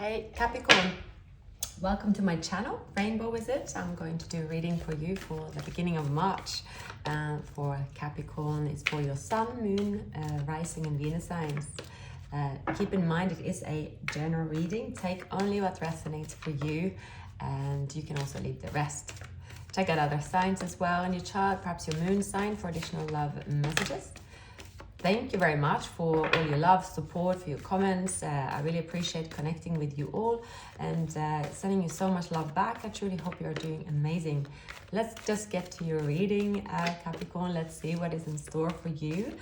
Hey Capricorn, welcome to my channel. Rainbow Wizard. I'm going to do a reading for you for the beginning of March. For Capricorn, it's for your Sun, Moon, Rising and Venus signs. Keep in mind it is a general reading. Take only what resonates for you and you can also leave the rest. Check out other signs as well in your chart, perhaps your moon sign for additional love messages. Thank you very much for all your love, support, for your comments. I really appreciate connecting with you all and sending you so much love back. I truly hope you're doing amazing. Let's just get to your reading, Capricorn. Let's see what is in store for you.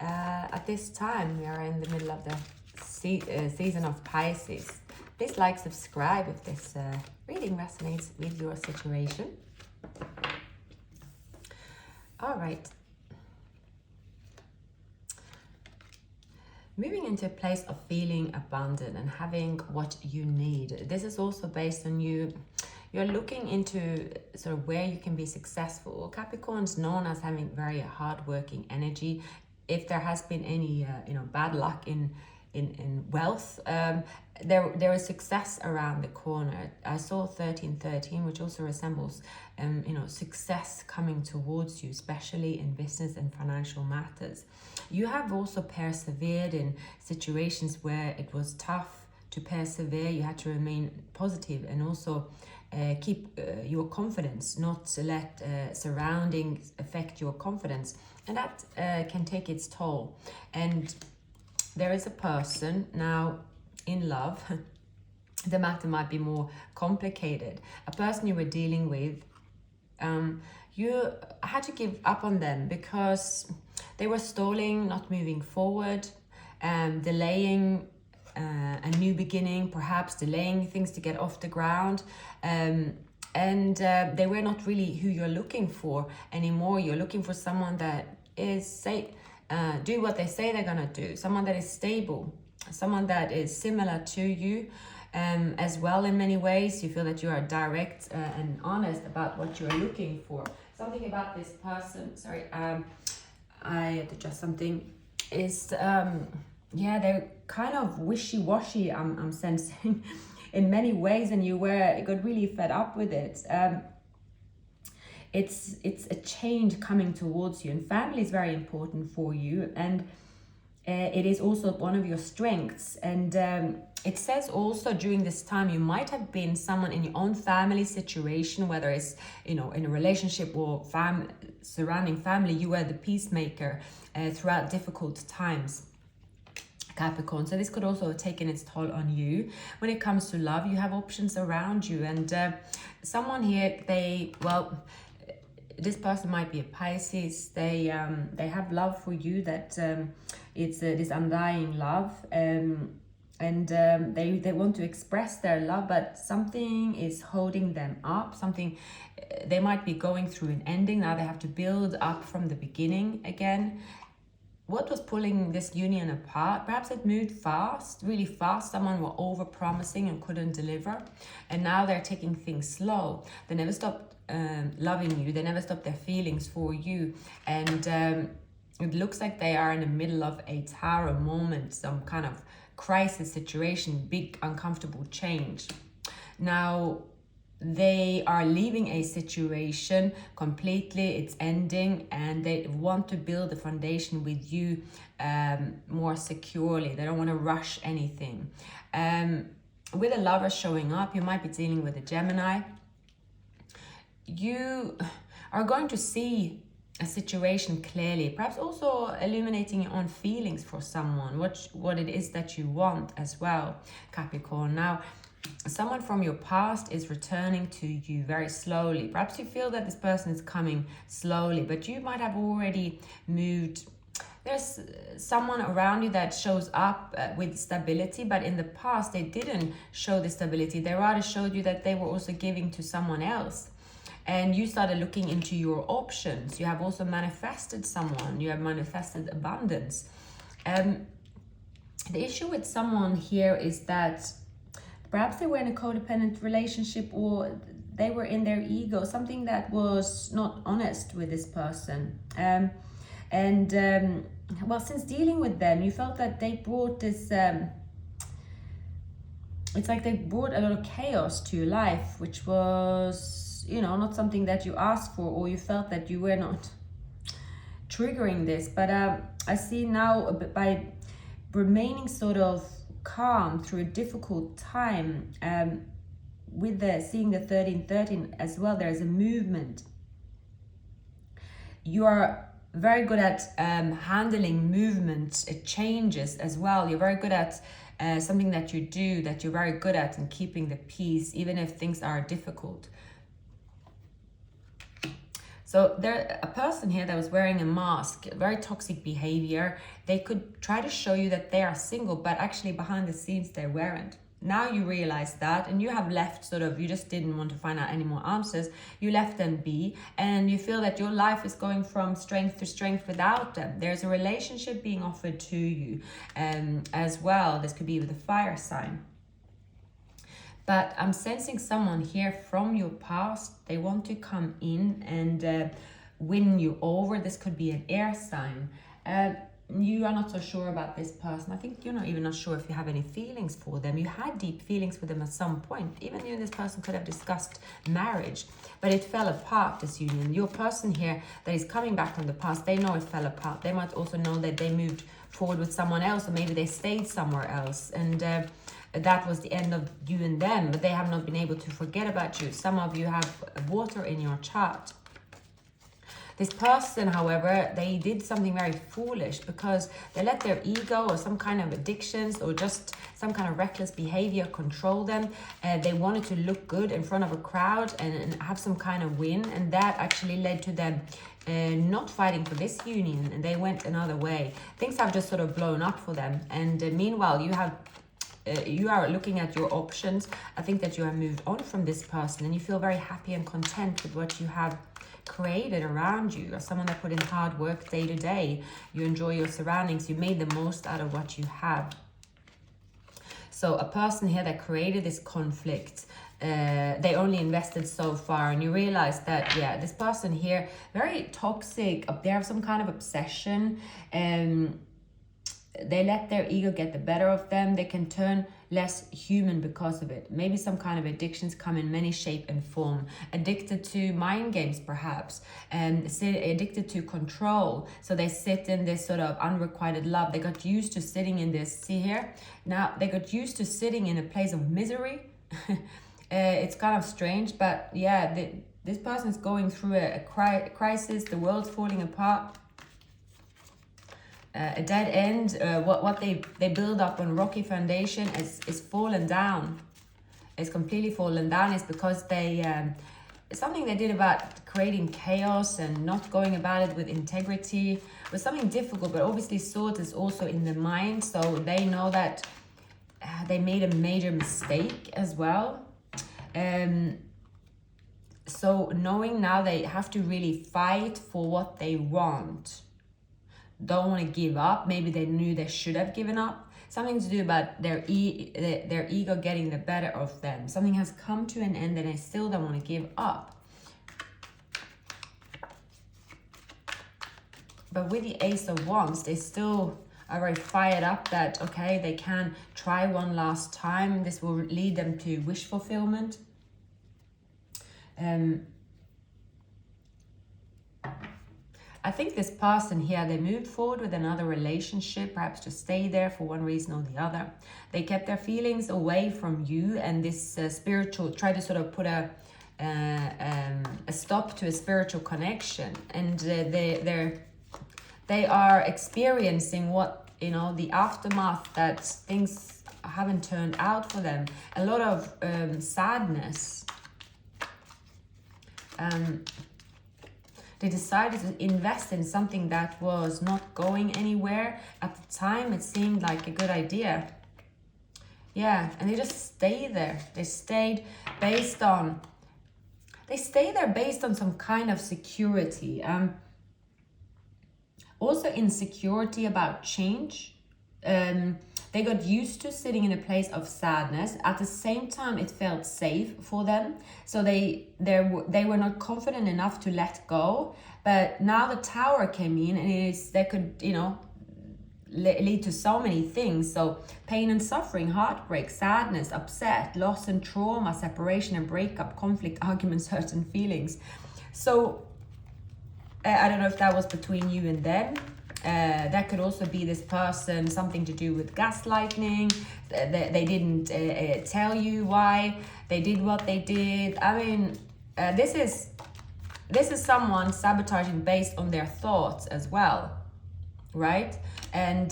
At this time, we are in the middle of the season of Pisces. Please like, subscribe if this reading resonates with your situation. All right. Moving into a place of feeling abundant and having what you need. This is also based on you're looking into sort of where you can be successful. Capricorn is known as having very hard-working energy. If there has been any bad luck in wealth, there is success around the corner. I saw 1313, which also resembles success coming towards you, especially in business and financial matters. You have also persevered in situations where it was tough to persevere. You had to remain positive and also keep your confidence, not to let surroundings affect your confidence, and that can take its toll. And there is a person now in love. The matter might be more complicated. A person you were dealing with, you had to give up on them because they were stalling, not moving forward, delaying a new beginning, perhaps delaying things to get off the ground. And they were not really who you're looking for anymore. You're looking for someone that is, do what they say they're gonna do, someone that is stable, someone that is similar to you as well in many ways. You feel that you are direct and honest about what you are looking for. Something about this person, I had to adjust something, is they're kind of wishy-washy, I'm sensing in many ways, and you got really fed up with it. It's a change coming towards you, and family is very important for you, and it is also one of your strengths. And it says also during this time you might have been someone in your own family situation, whether it's in a relationship or surrounding family. You were the peacemaker throughout difficult times, Capricorn. So this could also have taken its toll on you. When it comes to love, you have options around you, and someone here, this person might be a Pisces. They have love for you, that it's this undying love, and they want to express their love, but something is holding them up. Something, they might be going through an ending. Now they have to build up from the beginning again. What was pulling this union apart? Perhaps it moved fast, really fast. Someone were over-promising and couldn't deliver. And now they're taking things slow. They never stopped loving you. They never stopped their feelings for you. And it looks like they are in the middle of a tower moment, some kind of crisis situation, big uncomfortable change. Now, they are leaving a situation completely, it's ending, and they want to build a foundation with you more securely. They don't want to rush anything. With a lover showing up, you might be dealing with a Gemini. You are going to see a situation clearly, perhaps also illuminating your own feelings for someone, what it is that you want as well, Capricorn. Now, someone from your past is returning to you very slowly. Perhaps you feel that this person is coming slowly, but you might have already moved. There's someone around you that shows up with stability, but in the past they didn't show the stability. They rather showed you that they were also giving to someone else. And you started looking into your options. You have also manifested someone. You have manifested abundance. The issue with someone here is that perhaps they were in a codependent relationship, or they were in their ego, something that was not honest with this person. Since dealing with them, you felt that they brought this it's like they brought a lot of chaos to your life, which was, you know, not something that you asked for, or you felt that you were not triggering this. But I see now, by remaining sort of calm through a difficult time, with the seeing the 1313 as well, there's a movement. You are very good at handling movement, changes as well. You're very good at something that you do, that you're very good at, and keeping the peace even if things are difficult. So there, a person here that was wearing a mask, very toxic behavior. They could try to show you that they are single, but actually behind the scenes they weren't. Now you realize that, and you have left sort of, you just didn't want to find out any more answers. You left them be, and you feel that your life is going from strength to strength without them. There's a relationship being offered to you as well. This could be with a fire sign. But I'm sensing someone here from your past. They want to come in and win you over. This could be an air sign. You are not so sure about this person. I think you're not even not sure if you have any feelings for them. You had deep feelings for them at some point. Even you and this person could have discussed marriage, but it fell apart, this union. Your person here that is coming back from the past, they know it fell apart. They might also know that they moved forward with someone else, or maybe they stayed somewhere else, and that was the end of you and them, but they have not been able to forget about you. Some of you have water in your chart. This person, however, they did something very foolish, because they let their ego or some kind of addictions or just some kind of reckless behavior control them. They wanted to look good in front of a crowd and have some kind of win, and that actually led to them not fighting for this union, and they went another way. Things have just sort of blown up for them, and meanwhile you are looking at your options. I think that you have moved on from this person, and you feel very happy and content with what you have created around you. You're someone that put in hard work day to day. You enjoy your surroundings. You made the most out of what you have. So a person here that created this conflict, they only invested so far, and you realize that, yeah, this person here, very toxic. They have some kind of obsession, and they let their ego get the better of them. They can turn less human because of it. Maybe some kind of addictions come in many shape and form. Addicted to mind games, perhaps, and addicted to control. So they sit in this sort of unrequited love. They got used to sitting in this, see here? Now, they got used to sitting in a place of misery. It's kind of strange, but yeah, this person is going through a crisis. The world's falling apart. A dead end. What they build up on rocky foundation is fallen down. It's completely fallen down. It's because they something they did about creating chaos and not going about it with integrity was something difficult. But obviously swords is also in the mind, so they know that they made a major mistake as well. So knowing now they have to really fight for what they want. Don't want to give up. Maybe they knew they should have given up. Something to do about their ego getting the better of them. Something has come to an end and they still don't want to give up. But with the Ace of Wands, they still are very fired up that, okay, they can try one last time. This will lead them to wish fulfillment. I think this person here, they moved forward with another relationship, perhaps to stay there for one reason or the other. They kept their feelings away from you, and this spiritual, try to sort of put a stop to a spiritual connection. And they are experiencing what, you know, the aftermath, that things haven't turned out for them. A lot of sadness. They decided to invest in something that was not going anywhere. At the time, it seemed like a good idea. Yeah, and they just stayed there. They stayed based on some kind of security. Also insecurity about change. They got used to sitting in a place of sadness. At the same time, it felt safe for them. So they were not confident enough to let go. But now the Tower came in, and they could, you know, lead to so many things. So pain and suffering, heartbreak, sadness, upset, loss and trauma, separation and breakup, conflict, arguments, hurt and feelings. So I don't know if that was between you and them. That could also be this person, something to do with gaslighting. They didn't tell you why they did what they did. I mean, this is someone sabotaging based on their thoughts as well, right? And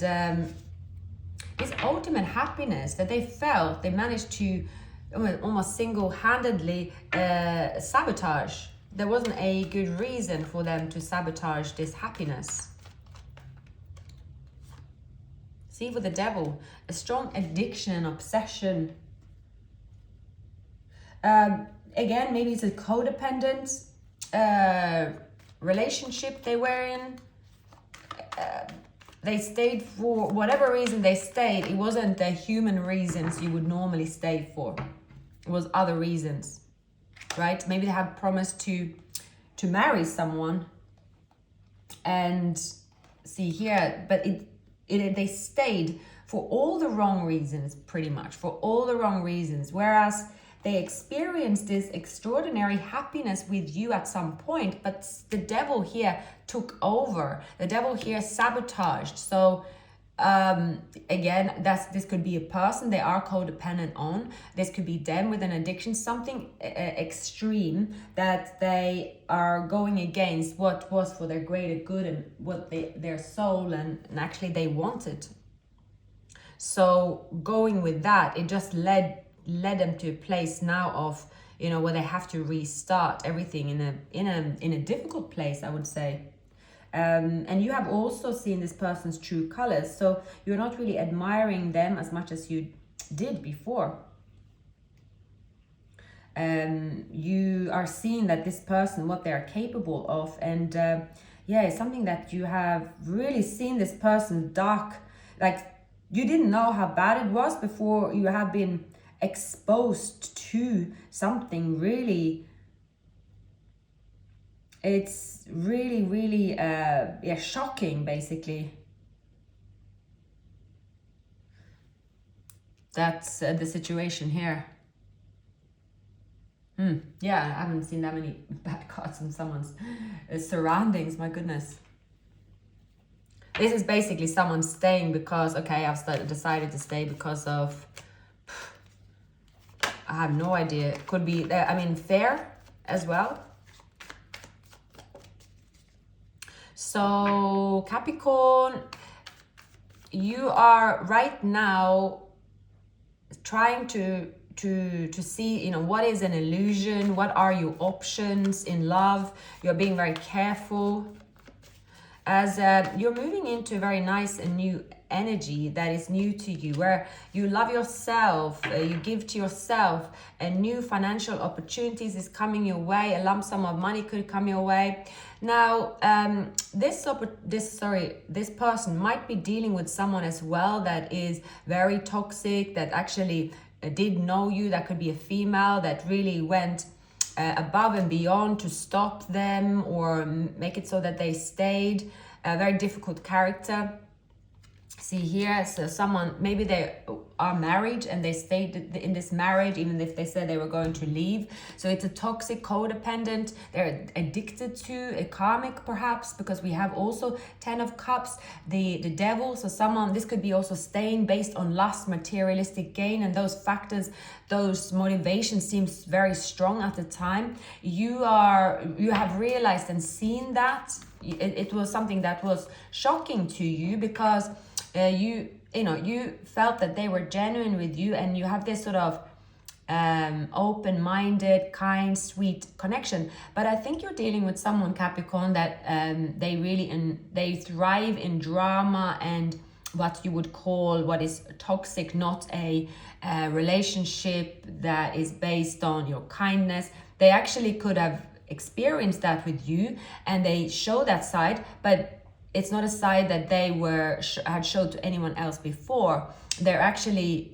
this ultimate happiness that they felt, they managed to almost single-handedly sabotage. There wasn't a good reason for them to sabotage this happiness. See, with the devil, a strong addiction and obsession. Again, maybe it's a codependent relationship they were in. They stayed for whatever reason they stayed. It wasn't the human reasons you would normally stay for. It was other reasons, right? Maybe they have promised to marry someone, and see here, but they stayed for all the wrong reasons, pretty much, for all the wrong reasons. Whereas they experienced this extraordinary happiness with you at some point, but the devil here took over. The devil here sabotaged. So again, this could be a person they are codependent on. This could be them with an addiction, something extreme that they are going against what was for their greater good and what their soul and actually they wanted. So going with that, it just led them to a place now of, where they have to restart everything in a difficult place, I would say. And you have also seen this person's true colors, so you're not really admiring them as much as you did before. You are seeing that this person, what they are capable of, and it's something that you have really seen this person dark, like you didn't know how bad it was before you have been exposed to something really. It's really, really shocking, basically. That's the situation here. Yeah, I haven't seen that many bad cards in someone's surroundings, my goodness. This is basically someone staying because, okay, I've decided to stay because of, I have no idea. It could be, fair as well. So Capricorn, you are right now trying to see, what is an illusion? What are your options in love? You're being very careful as you're moving into a very nice and new energy that is new to you, where you love yourself, you give to yourself, and new financial opportunities is coming your way. A lump sum of money could come your way. Now, this person might be dealing with someone as well that is very toxic, that actually did know you. That could be a female that really went above and beyond to stop them or make it so that they stayed. A very difficult character. See here, so someone, maybe they are married and they stayed in this marriage even if they said they were going to leave. So it's a toxic, codependent, they're addicted to a karmic perhaps, because we have also 10 of cups, the devil. So someone, this could be also staying based on lust, materialistic gain, and those factors, those motivations seems very strong at the time. You have realized and seen that it was something that was shocking to you, because you felt that they were genuine with you, and you have this sort of open-minded, kind, sweet connection. But I think you're dealing with someone, Capricorn, that they thrive in drama and what you would call what is toxic, not a relationship that is based on your kindness. They actually could have experienced that with you, and they show that side, but it's not a side that they had showed to anyone else before. They're actually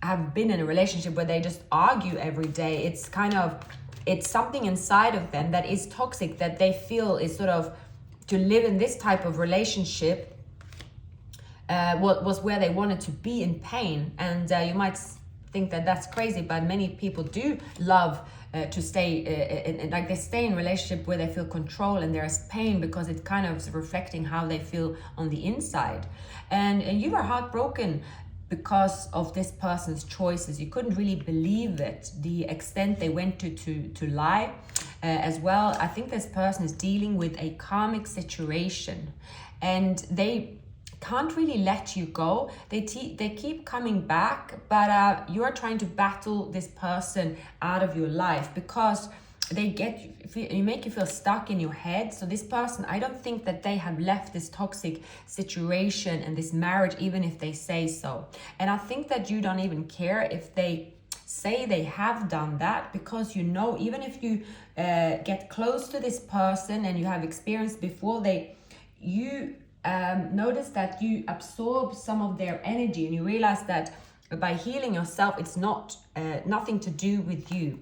have been in a relationship where they just argue every day. It's something inside of them that is toxic, that they feel is sort of, to live in this type of relationship was where they wanted to be in pain. And you might think that that's crazy, but many people do love to stay like they stay in relationship where they feel control and there's pain, because it kind of is reflecting how they feel on the inside. And you were heartbroken because of this person's choices. You couldn't really believe it, the extent they went to lie as well. I think this person is dealing with a karmic situation, and they can't really let you go. They keep coming back, but you are trying to battle this person out of your life, because you make you feel stuck in your head. So this person, I don't think that they have left this toxic situation and this marriage, even if they say so. And I think that you don't even care if they say they have done that, because you know, even if you get close to this person and you have experienced before, you notice that you absorb some of their energy, and you realize that by healing yourself, it's not nothing to do with you.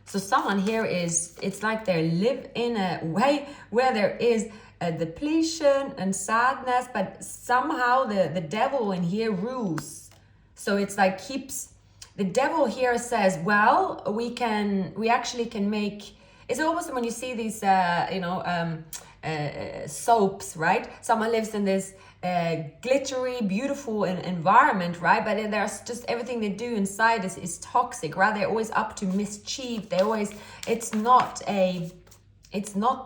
So someone here it's like they live in a way where there is a depletion and sadness, but somehow the devil in here rules. So it's like the devil here says, well, we actually can make, it's almost when you see these, soaps, right? Someone lives in this glittery, beautiful environment, right? But there's just everything they do inside is toxic, right? They're always up to mischief. It's not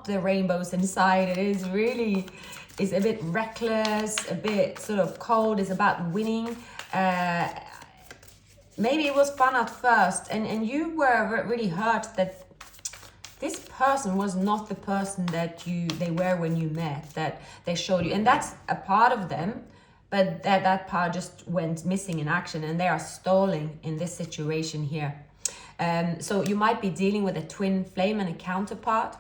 the rainbows inside. It is really, it's a bit reckless, a bit sort of cold. It's about winning. Maybe it was fun at first, and you were really hurt that this person was not the person that they were when you met, that they showed you. And that's a part of them, but that part just went missing in action, and they are stalling in this situation here. So you might be dealing with a twin flame and a counterpart.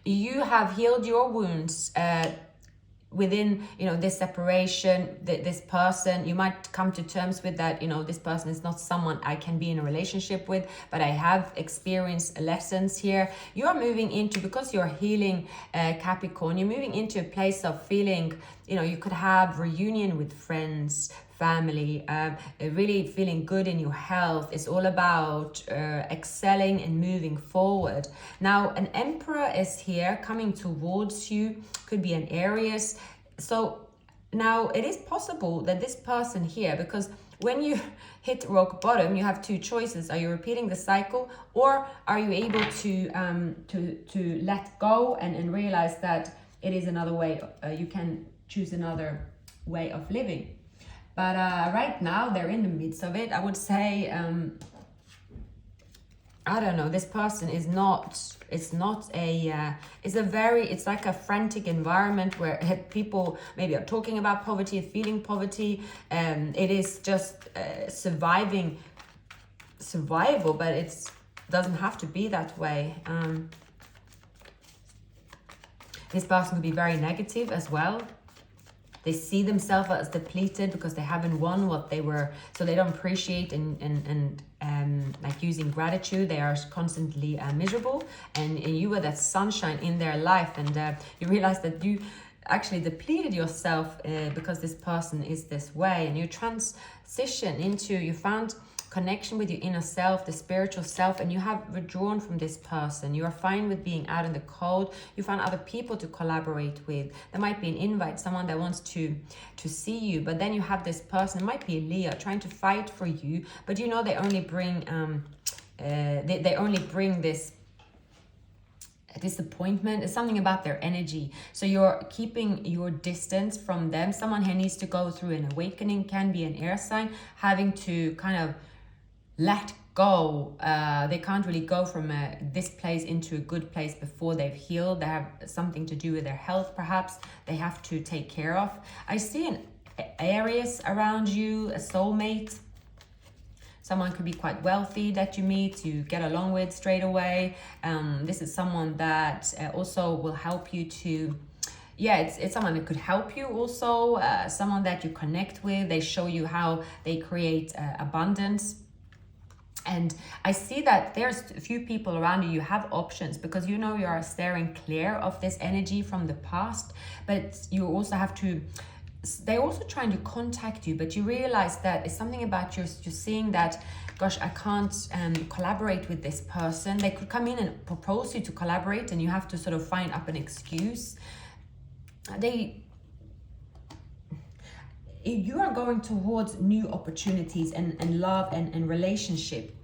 You have healed your wounds within this separation. This person, you might come to terms with that, this person is not someone I can be in a relationship with, but I have experienced lessons here. You are moving into, because you're healing, Capricorn, you're moving into a place of feeling, you could have reunion with friends, family, really feeling good in your health. It's all about excelling and moving forward. Now, an Emperor is here coming towards you, could be an Aries. So now it is possible that this person here, because when you hit rock bottom, you have two choices. Are you repeating the cycle, or are you able to let go and realize that it is another way? You can choose another way of living. But right now they're in the midst of it. I would say, I don't know, this person is it's like a frantic environment where people maybe are talking about poverty, feeling poverty. It is just survival, but it doesn't have to be that way. This person could be very negative as well. They see themselves as depleted because they haven't won what they were, so they don't appreciate and like using gratitude. They are constantly miserable, and you were that sunshine in their life, and you realize that you actually depleted yourself because this person is this way, and you transition into, you found connection with your inner self, the spiritual self, and you have withdrawn from this person. You are fine with being out in the cold. You find other people to collaborate with. There might be an invite, someone that wants to see you, but then you have this person, it might be a Leo, trying to fight for you, but they only bring they only bring this disappointment. It's something about their energy, so you're keeping your distance from them. Someone here needs to go through an awakening, can be an air sign, having to kind of let go. They can't really go from this place into a good place before they've healed. They have something to do with their health, perhaps they have to take care of. I see an Aries around you, a soulmate. Someone could be quite wealthy that you meet, you get along with straight away. This is someone that also will help you to, it's someone that could help you also, someone that you connect with. They show you how they create abundance. And I see that there's a few people around you. You have options because you know you are steering clear of this energy from the past, but you also have to, they're also trying to contact you, but you realize that it's something about you're seeing that, gosh, I can't collaborate with this person. They could come in and propose you to collaborate and you have to sort of find up an excuse. You are going towards new opportunities and love and relationship,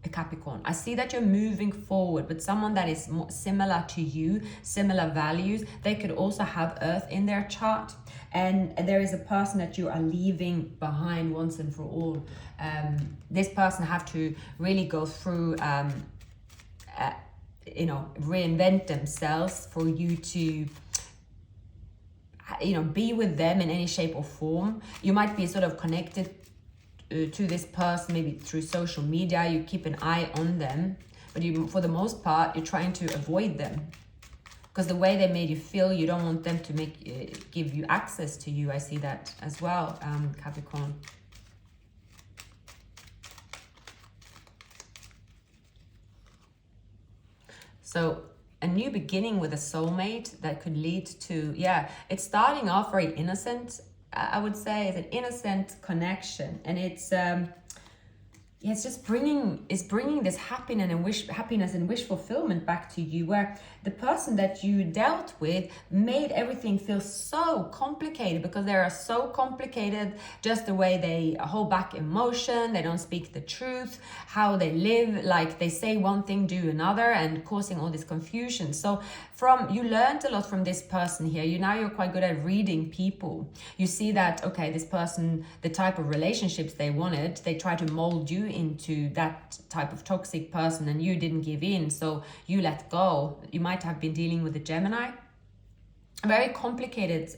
a Capricorn. I see that you're moving forward with someone that is more similar to you, similar values. They could also have Earth in their chart. And there is a person that you are leaving behind once and for all. This person have to really go through, reinvent themselves for you to, be with them in any shape or form. You might be sort of connected to this person, maybe through social media. You keep an eye on them, but for the most part, you're trying to avoid them because the way they made you feel, you don't want them to give you access to you. I see that as well, Capricorn. So a new beginning with a soulmate that could lead to, it's starting off very innocent. I would say it's an innocent connection, and it's just bringing this happiness and wish fulfillment back to you, where the person that you dealt with made everything feel so complicated because they are so complicated, just the way they hold back emotion, they don't speak the truth, how they live, like they say one thing, do another, and causing all this confusion. So you learned a lot from this person here. You're quite good at reading people. You see that, okay, this person, the type of relationships they wanted, they try to mold you into that type of toxic person, and you didn't give in, so you let go. You might have been dealing with a Gemini, a very complicated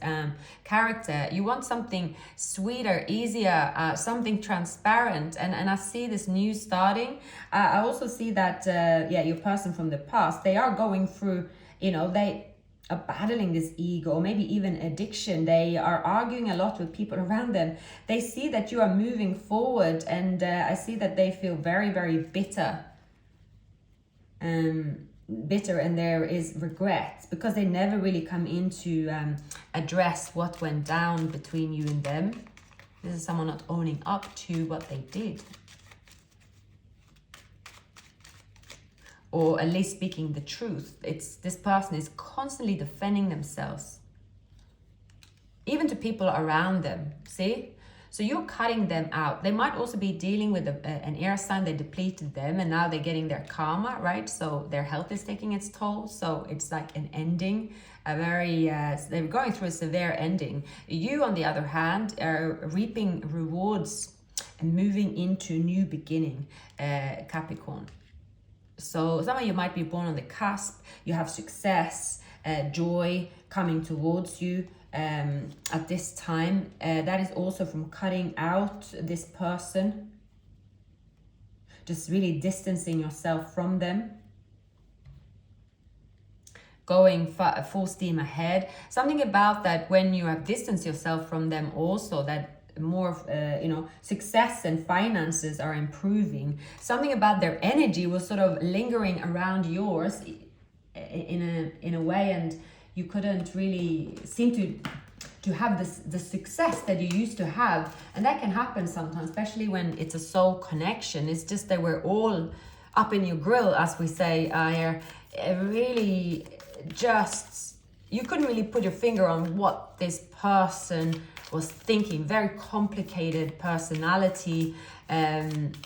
character. You want something sweeter, easier, something transparent, and I see this new starting. I also see that your person from the past, they are going through, they are battling this ego, or maybe even addiction. They are arguing a lot with people around them. They see that you are moving forward, and I see that they feel very, very bitter. And there is regret because they never really come in to address what went down between you and them. This is someone not owning up to what they did, or at least speaking the truth. This person is constantly defending themselves, even to people around them. See? So you're cutting them out. They might also be dealing with an air sign. They depleted them, and now they're getting their karma, right? So their health is taking its toll. So it's like an ending, they're going through a severe ending. You, on the other hand, are reaping rewards and moving into new beginning, Capricorn. So some of you might be born on the cusp. You have success, joy coming towards you at this time. That is also from cutting out this person, just really distancing yourself from them, going full steam ahead. Something about that, when you have distanced yourself from them, also that more success and finances are improving. Something about their energy was sort of lingering around yours in a way, and you couldn't really seem to have the success that you used to have. And that can happen sometimes, especially when it's a soul connection. It's just they were all up in your grill, as we say. Really just, you couldn't really put your finger on what this person was thinking. Very complicated personality, and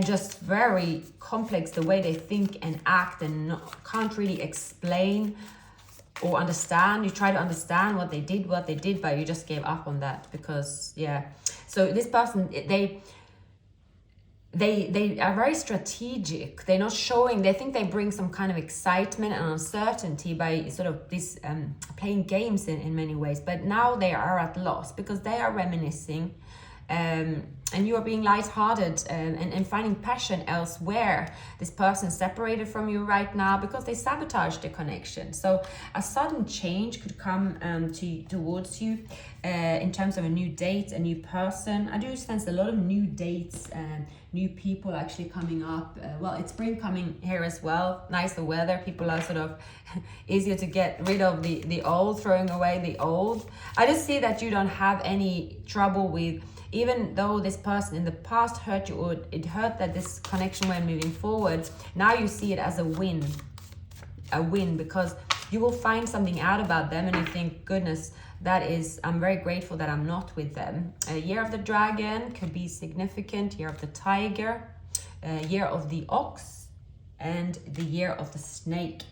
just very complex the way they think and act, and can't really explain or understand. You try to understand what they did, but you just gave up on that because, So this person, they are very strategic. They're not showing, they think they bring some kind of excitement and uncertainty by sort of this playing games in many ways. But now they are at loss because they are reminiscing and you are being lighthearted and finding passion elsewhere. This person is separated from you right now because they sabotaged the connection. So a sudden change could come towards you in terms of a new date, a new person. I do sense a lot of new dates and new people actually coming up. Well, it's spring coming here as well. Nicer weather. People are sort of easier to get rid of the old, throwing away the old. I just see that you don't have any trouble with, even though this person in the past hurt you, or it hurt that this connection when moving forward, now you see it as a win, because you will find something out about them and you think, goodness, that is, I'm very grateful that I'm not with them. Year of the dragon could be significant, year of the tiger, year of the ox, and the year of the snake.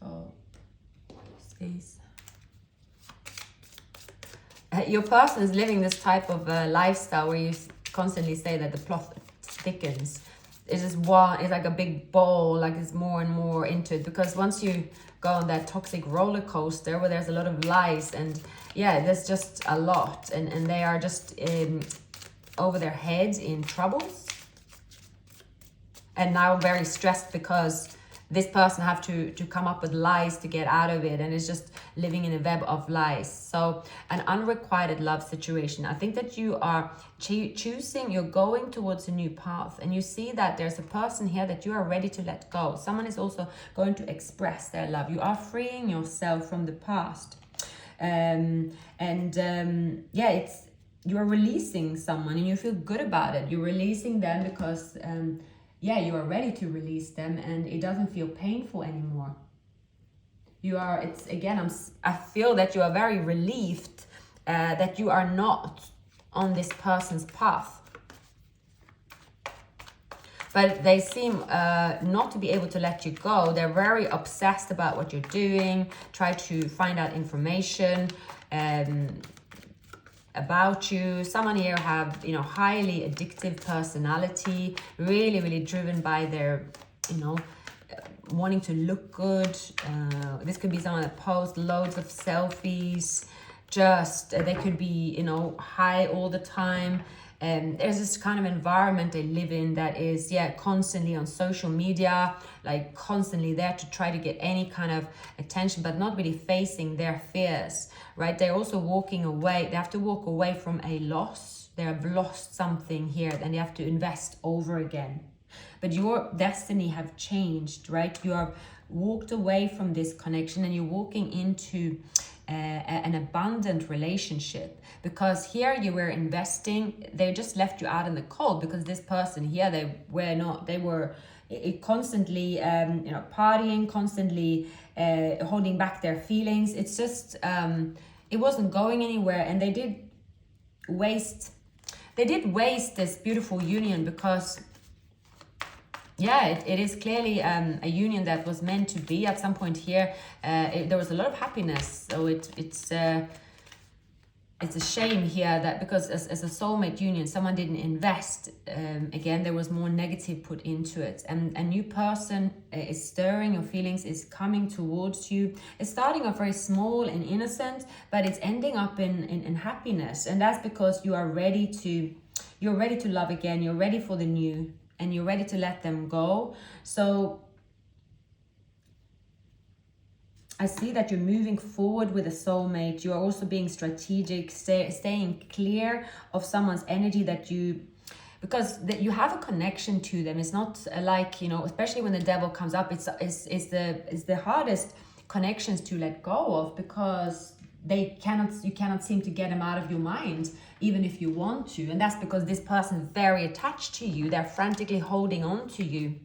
So, space. Your person is living this type of lifestyle where you constantly say that the plot thickens. It's just one, it's like a big ball, like it's more and more into it, because once you go on that toxic roller coaster where there's a lot of lies, and yeah, there's just a lot, and they are just over their heads in troubles, and now very stressed because this person have to come up with lies to get out of it, and it's just living in a web of lies. So an unrequited love situation. I think that you are choosing, you're going towards a new path, and you see that there's a person here that you are ready to let go. Someone is also going to express their love. You are freeing yourself from the past. Yeah, it's, you're releasing someone and you feel good about it. You're releasing them because yeah, you are ready to release them, and it doesn't feel painful anymore. You are, it's again, I feel that you are very relieved that you are not on this person's path. But they seem not to be able to let you go. They're very obsessed about what you're doing, try to find out information about you. Someone here have, you know, highly addictive personality, really driven by their, you know, wanting to look good. This could be someone that posts loads of selfies, just they could be, you know, high all the time. There's this kind of environment they live in that is, yeah, constantly on social media, like constantly there to try to get any kind of attention, but not really facing their fears, right? They're also walking away. They have to walk away from a loss. They have lost something here, and they have to invest over again. But your destiny have changed, right? You have walked away from this connection and you're walking into an abundant relationship, because here you were investing. They just left you out in the cold because this person here, they were constantly you know, partying, constantly holding back their feelings. It's just it wasn't going anywhere, and they did waste this beautiful union, because yeah, it is clearly a union that was meant to be at some point here. There was a lot of happiness, so it's a shame here that because as a soulmate union, someone didn't invest. Again, there was more negative put into it, and a new person is stirring your feelings, is coming towards you. It's starting off very small and innocent, but it's ending up in happiness, and that's because you are ready to love again. You're ready for the new, and you're ready to let them go. So I see that you're moving forward with a soulmate. You are also being strategic, staying clear of someone's energy that you, because you have a connection to them. It's not like, you know, especially when the devil comes up, it's the hardest connections to let go of, because you cannot seem to get them out of your mind, even if you want to. And that's because this person is very attached to you. They're frantically holding on to you.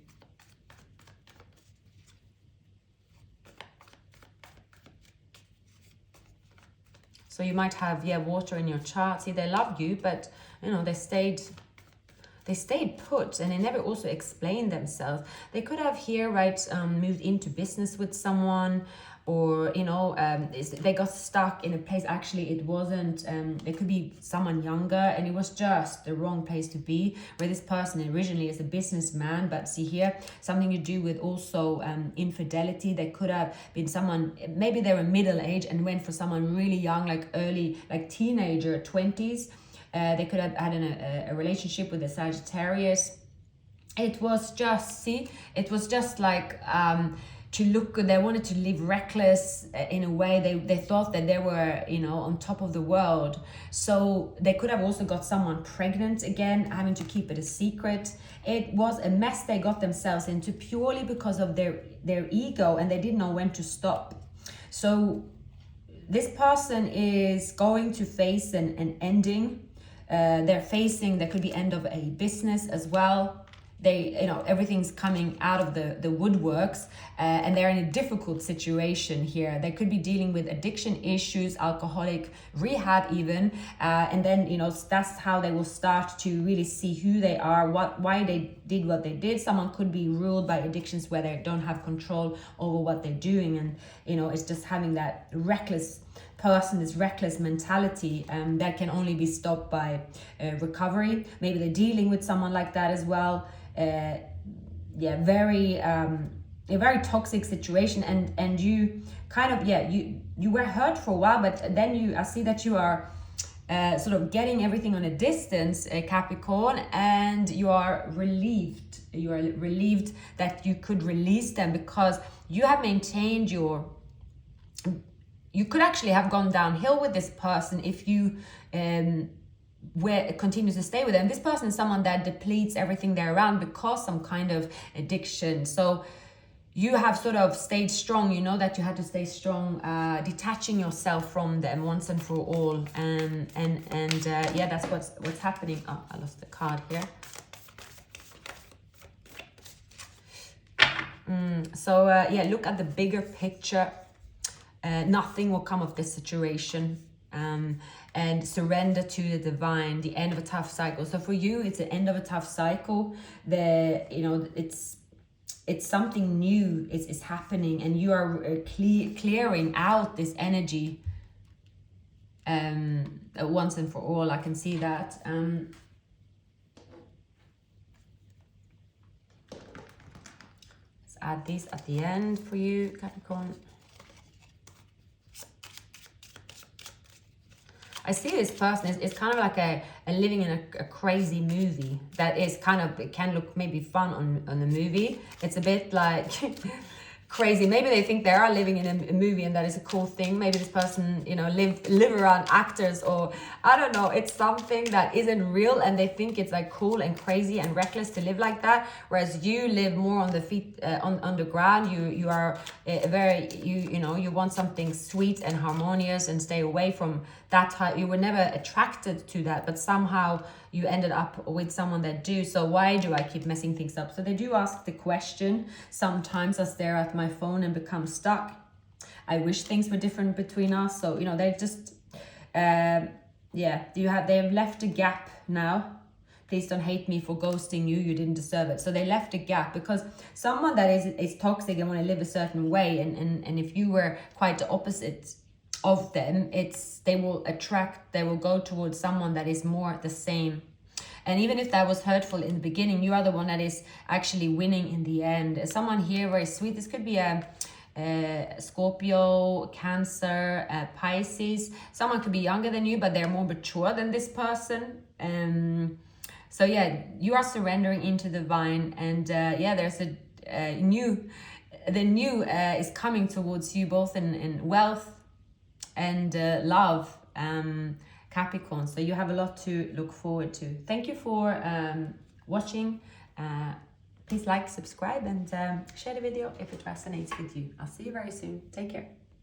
So you might have, yeah, water in your chart. See, they love you, but, you know, they stayed they stayed put, and they never also explained themselves. They could have here, right, moved into business with someone, or they got stuck in a place. Actually, it wasn't, it could be someone younger, and it was just the wrong place to be, where this person originally is a businessman. But see here, something to do with also infidelity. They could have been someone, maybe they were middle age and went for someone really young, like early, like teenager, 20s. They could have had a relationship with a Sagittarius. It was just, it was just like to look good. They wanted to live reckless in a way. They thought that they were, on top of the world. So they could have also got someone pregnant again, having to keep it a secret. It was a mess they got themselves into purely because of their ego, and they didn't know when to stop. So this person is going to face an ending. There could be end of a business as well. They, everything's coming out of the woodworks, and they're in a difficult situation here. They could be dealing with addiction issues, alcoholic rehab even, and then, that's how they will start to really see who they are, why they did what they did. Someone could be ruled by addictions where they don't have control over what they're doing, and, it's just having that reckless person, this reckless mentality, that can only be stopped by recovery. Maybe they're dealing with someone like that as well. A very toxic situation, and you kind of, you were hurt for a while, but then I see that you are sort of getting everything on a distance, Capricorn, and you are relieved. You are relieved that you could release them, because you have maintained you could actually have gone downhill with this person if you continue to stay with them. This person is someone that depletes everything they're around because some kind of addiction. So you have sort of stayed strong. You know that you had to stay strong, detaching yourself from them once and for all. That's what's happening. Oh, I lost the card here. Look at the bigger picture. Nothing will come of this situation, and surrender to the divine, the end of a tough cycle. So for you, it's the end of a tough cycle. It's something new is happening, and you are clearing out this energy once and for all. I can see that. Let's add these at the end for you, Capricorn. I see this person is kind of like a living in a crazy movie that is kind of, it can look maybe fun on the movie. It's a bit like crazy. Maybe they think they are living in a movie, and that is a cool thing. Maybe this person, live around actors, or I don't know. It's something that isn't real, and they think it's like cool and crazy and reckless to live like that. Whereas you live more on the feet, on the ground. You are you want something sweet and harmonious, and stay away from that type. You were never attracted to that, but somehow you ended up with someone that do. So why do I keep messing things up? So they do ask the question sometimes. I stare at my phone and become stuck. I wish things were different between us. So they just they have left a gap now. Please don't hate me for ghosting you. You didn't deserve it. So they left a gap because someone that is toxic and want to live a certain way, and if you were quite the opposite of them, they will go towards someone that is more the same. And even if that was hurtful in the beginning, you are the one that is actually winning in the end. Someone here very sweet. This could be a Scorpio, Cancer, Pisces. Someone could be younger than you, but they're more mature than this person. You are surrendering into the divine, and there's the new is coming towards you, both in wealth and love, Capricorn. So you have a lot to look forward to. Thank you for watching. Please like, subscribe, and share the video if it resonates with you. I'll see you very soon. Take care.